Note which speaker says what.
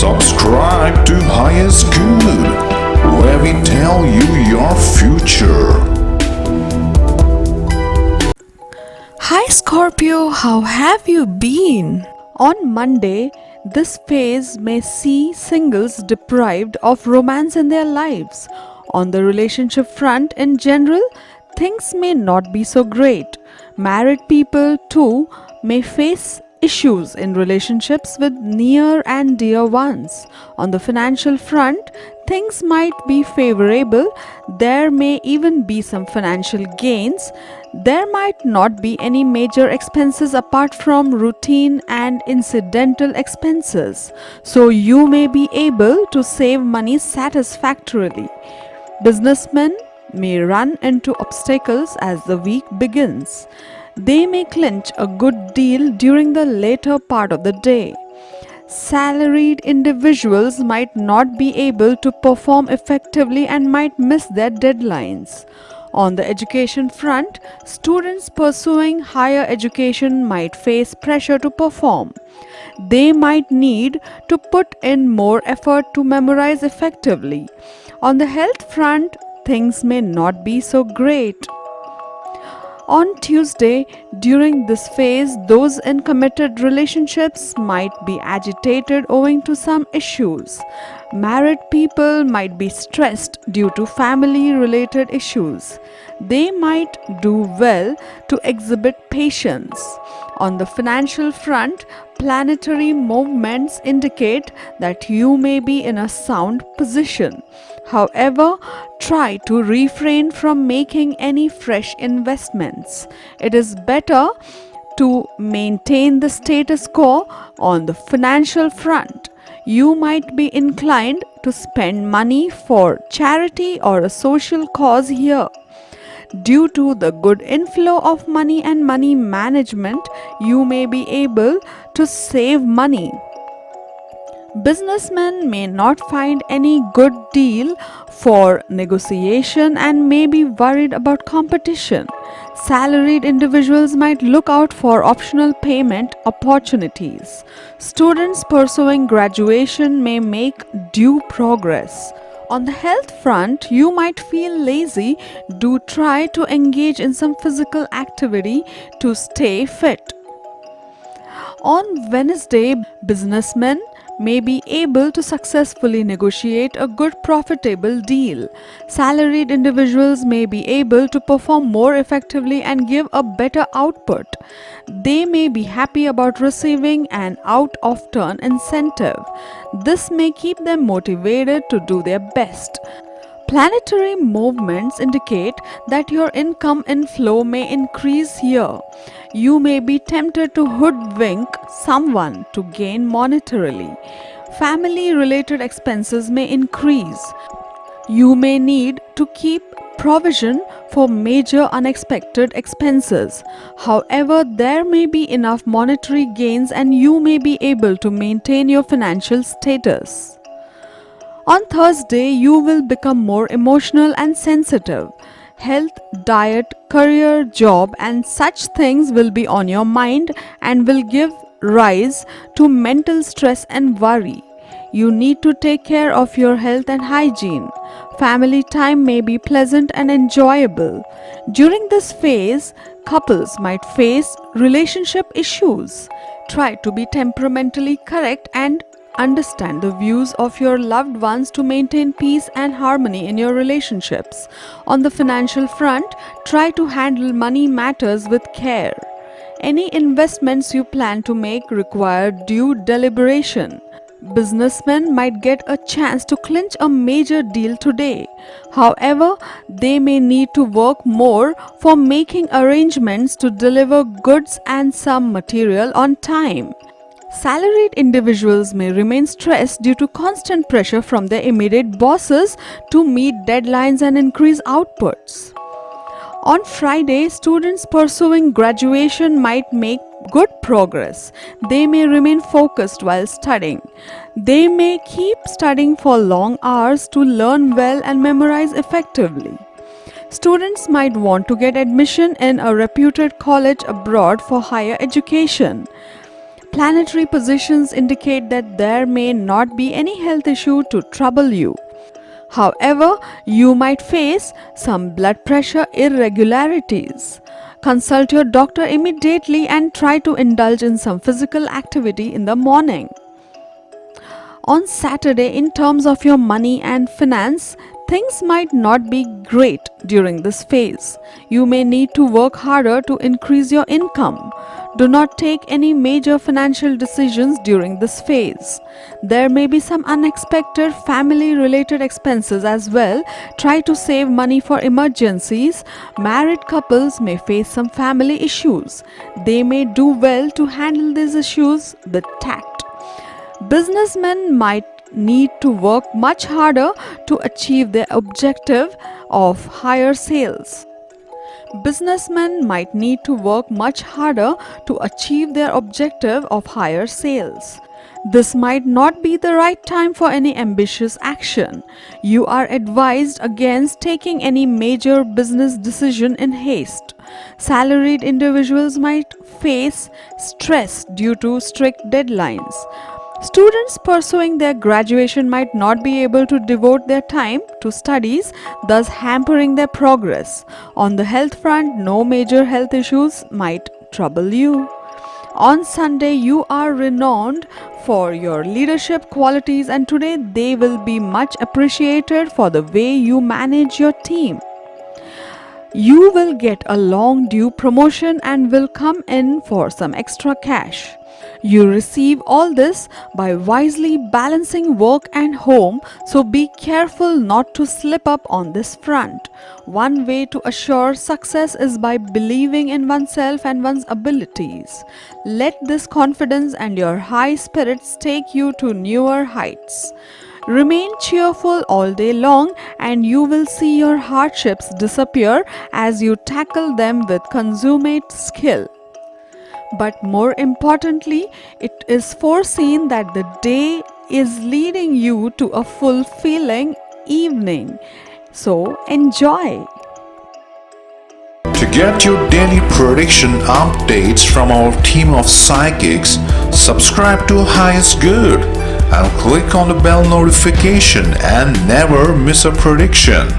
Speaker 1: Subscribe to Highest Good, where we tell you your future.
Speaker 2: Hi Scorpio, how have you been? On Monday, this phase may see singles deprived of romance in their lives. On the relationship front in general, things may not be so great. Married people too may face issues in relationships with near and dear ones. On the financial front, things might be favorable. There may even be some financial gains. There might not be any major expenses apart from routine and incidental expenses. So you may be able to save money satisfactorily. Businessmen may run into obstacles as the week begins. They may clinch a good deal during the later part of the day. Salaried individuals might not be able to perform effectively and might miss their deadlines. On the education front, students pursuing higher education might face pressure to perform. They might need to put in more effort to memorize effectively. On the health front, things may not be so great. On Tuesday, during this phase, those in committed relationships might be agitated owing to some issues. Married people might be stressed due to family-related issues. They might do well to exhibit patience. On the financial front, planetary movements indicate that you may be in a sound position. However, try to refrain from making any fresh investments. It is better to maintain the status quo on the financial front. You might be inclined to spend money for charity or a social cause here. Due to the good inflow of money and money management, you may be able to save money. Businessmen may not find any good deal for negotiation and may be worried about competition. Salaried individuals might look out for optional payment opportunities. Students pursuing graduation may make due progress. On the health front, you might feel lazy. Do try to engage in some physical activity to stay fit. On Wednesday, businessmen may be able to successfully negotiate a good profitable deal. Salaried individuals may be able to perform more effectively and give a better output. They may be happy about receiving an out-of-turn incentive. This may keep them motivated to do their best. Planetary movements indicate that your income inflow may increase here. You may be tempted to hoodwink someone to gain monetarily. Family-related expenses may increase. You may need to keep provision for major unexpected expenses. However, there may be enough monetary gains and you may be able to maintain your financial status. On Thursday, you will become more emotional and sensitive. Health, diet, career, job, and such things will be on your mind and will give rise to mental stress and worry. You need to take care of your health and hygiene. Family time may be pleasant and enjoyable. During this phase, couples might face relationship issues. Try to be temperamentally correct and understand the views of your loved ones to maintain peace and harmony in your relationships. On the financial front, try to handle money matters with care. Any investments you plan to make require due deliberation. Businessmen might get a chance to clinch a major deal today. However, they may need to work more for making arrangements to deliver goods and some material on time. Salaried individuals may remain stressed due to constant pressure from their immediate bosses to meet deadlines and increase outputs. On Friday, students pursuing graduation might make good progress. They may remain focused while studying. They may keep studying for long hours to learn well and memorize effectively. Students might want to get admission in a reputed college abroad for higher education. Planetary positions indicate that there may not be any health issue to trouble you. However, you might face some blood pressure irregularities. Consult your doctor immediately and try to indulge in some physical activity in the morning. On Saturday, in terms of your money and finance, things might not be great during this phase. You may need to work harder to increase your income. Do not take any major financial decisions during this phase. There may be some unexpected family related expenses as well. Try to save money for emergencies. Married couples may face some family issues. They may do well to handle these issues with tact. Businessmen might need to work much harder to achieve their objective of higher sales. Businessmen might need to work much harder to achieve their objective of higher sales. This might not be the right time for any ambitious action. You are advised against taking any major business decision in haste. Salaried individuals might face stress due to strict deadlines. Students pursuing their graduation might not be able to devote their time to studies, thus hampering their progress. On the health front, no major health issues might trouble you. On Sunday, you are renowned for your leadership qualities, and today they will be much appreciated for the way you manage your team. You will get a long due promotion and will come in for some extra cash. You receive all this by wisely balancing work and home, so be careful not to slip up on this front. One way to assure success is by believing in oneself and one's abilities. Let this confidence and your high spirits take you to newer heights. Remain cheerful all day long, and you will see your hardships disappear as you tackle them with consummate skill. But more importantly, it is foreseen that the day is leading you to a fulfilling evening. So enjoy.
Speaker 1: To get your daily prediction updates from our team of psychics, subscribe to Highest Good and click on the bell notification and never miss a prediction.